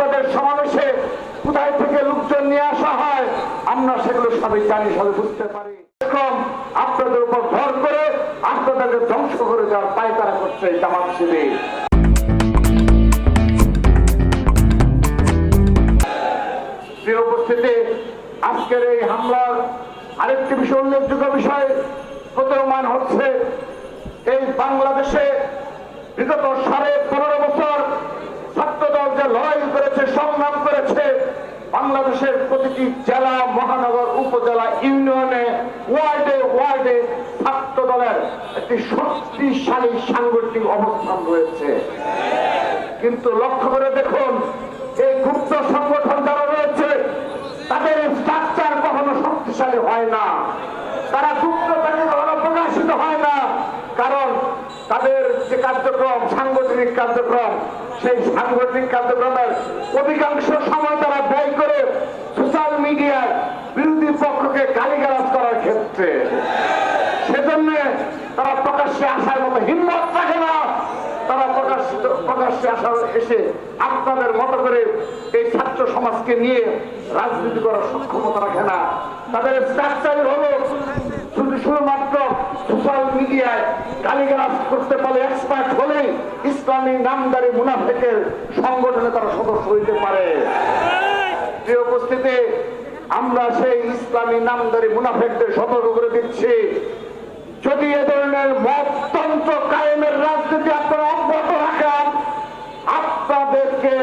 আপনাদের সমাবেশে কোথায় থেকে লোকজন নিয়ে আসা হয় আমরা সেগুলো সবাই জানি, সবাই বুঝতে পারি। আপনাদের উপর ভর করে আপনাদেরকে ধ্বংস করে দেওয়ার পায়তারা করছে জামাত শিবির। প্রিয় উপস্থিতি, আজকের এই হামলার আরেকটি বিষয়, উল্লেখযোগ্য বিষয় প্রতীয়মান হচ্ছে, এই বাংলাদেশে বিগত 15.5 বছর ছাত্রদল যে লড়াই করেছে, সংগ্রাম করেছে, বাংলাদেশের প্রতিটি জেলা, মহানগর, উপজেলা, ইউনিয়নে, ওয়ার্ডে ওয়ার্ডে ছাত্র দলের একটি শক্তিশালী সাংগঠনিক অবস্থান রয়েছে। কিন্তু লক্ষ্য করে দেখুন, এই গুপ্ত সংগঠন যারা রয়েছে তাদের স্ট্রাকচার কখনো শক্তিশালী হয় না, তারা গুপ্ত থেকে কখনো প্রকাশিত হয় না। কারণ তাদের যে কার্যক্রম, সাংগঠনিক কার্যক্রম, সেই সাংগঠনিক কার্যক্রমের অধিকাংশ সময় তারা ব্যয় করে সোশ্যাল মিডিয়ায় বিরোধী পক্ষকে গালিগালাজ করার ক্ষেত্রে। সেজন্য তারা প্রকাশ্যে আসার মতো হিম্মত রাখে না, তারা প্রকাশ্যে আসার এসে আপনাদের মতো করে এই ছাত্র সমাজকে নিয়ে রাজনীতি করার সক্ষমতা রাখে না। তাদের স্ট্রাকচারই হলো শুধুমাত্র সোশ্যাল মিডিয়ায় গালিগালাজ করতে পারে, এক্সপার্ট হলেই ইসলামী নামদারি মুনাফিকের সংগঠনে তারা সদস্য হইতে পারে। প্রিয় উপস্থিতি, আমরা সেই ইসলামী নামদারি মুনাফিকদের সতর্ক করে দিচ্ছি, যদি এ ধরনের মততন্ত্র কায়েমের রাজনীতি আপনারা অব্যাহত রাখেন, আপনাদেরকে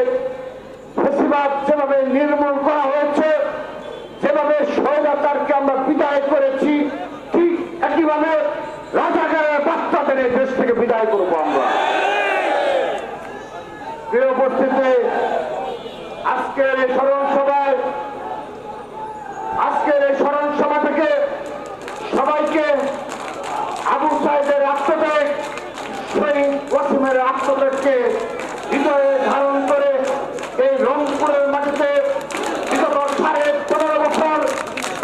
ফ্যাসিবাদ যেভাবে নির্মূল করা হয়েছে, যেভাবে স্বৈরাচারকে আমরা বিদায় করেছি, ঠিক একইভাবে রাজাকারের বাচ্চাদের এই দেশ থেকে বিদায় করবো আমরা। প্রিয় উপস্থিতি, আজকের এই স্মরণ সভা থেকে সবাইকে আবু সাইদের আত্মত্যাগ, শহীদ ওয়াসিমের আত্মত্যাগকে হৃদয়ে ধারণ করে এই রংপুরের মাটিতে বিগত 15.5 বছর,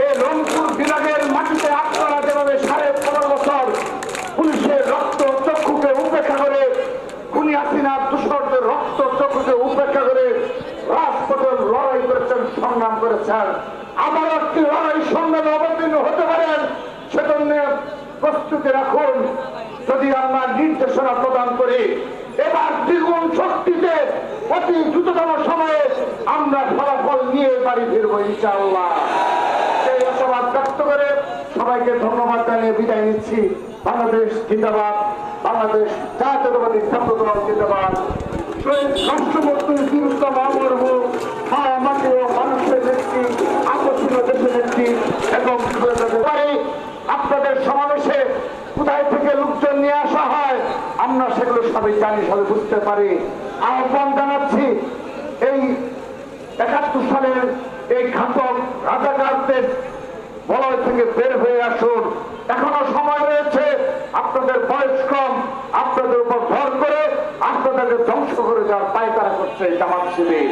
এই রংপুর বিভাগের মাটিতে আপনারা যেভাবে 15.5 বছর পুলিশের রক্ত চক্ষুকে উপেক্ষা করে, খুনি হাসিনার দূষরদের রক্ত চক্ষুকে উপেক্ষা করে রাজপথে লড়াই করেছেন, সংগ্রাম করেছেন, আবার একটি লড়াই সংগ্রামে অবতীর্ণ হতে পারেন, সেজন্য প্রস্তুতি রাখুন। যদি আমরা নির্দেশনা প্রদান করি, এবার দ্বিগুণ শক্তিতে অতি দ্রুততম সময়ে আমরা ফলাফল নিয়ে বাড়ি ফিরবো ইনশাআল্লাহ। সেই আশাবাদ ব্যক্ত করে সবাইকে ধন্যবাদ জানিয়ে বিদায় নিচ্ছি। বাংলাদেশ জিন্দাবাদ, বাংলাদেশ জাতীয়তাবাদী ছাত্রদল জিন্দাবাদ। রাষ্ট্রপতি বীরুত্তম অমর হোক, মাটি ও মানুষের নেত্রী, আকর্ষণীয় দেশের নেত্রী এবং আপনাদের সমাবেশে কোথায় থেকে লোকজন নিয়ে আসা হয় আমরা সেগুলো সবাই জানি, সবাই বুঝতে পারি। আহ্বান জানাচ্ছি, এই 71 সালের এই ঘাতক রাজাকারদের বলয় থেকে বের হয়ে আসুন। এখনো সময় রয়েছে, আপনাদের বয়স কম, আপনাদের উপর ভর করে আপনাদেরকে ধ্বংস করে যাওয়ার পায়তারা করছে জামাত শিবির।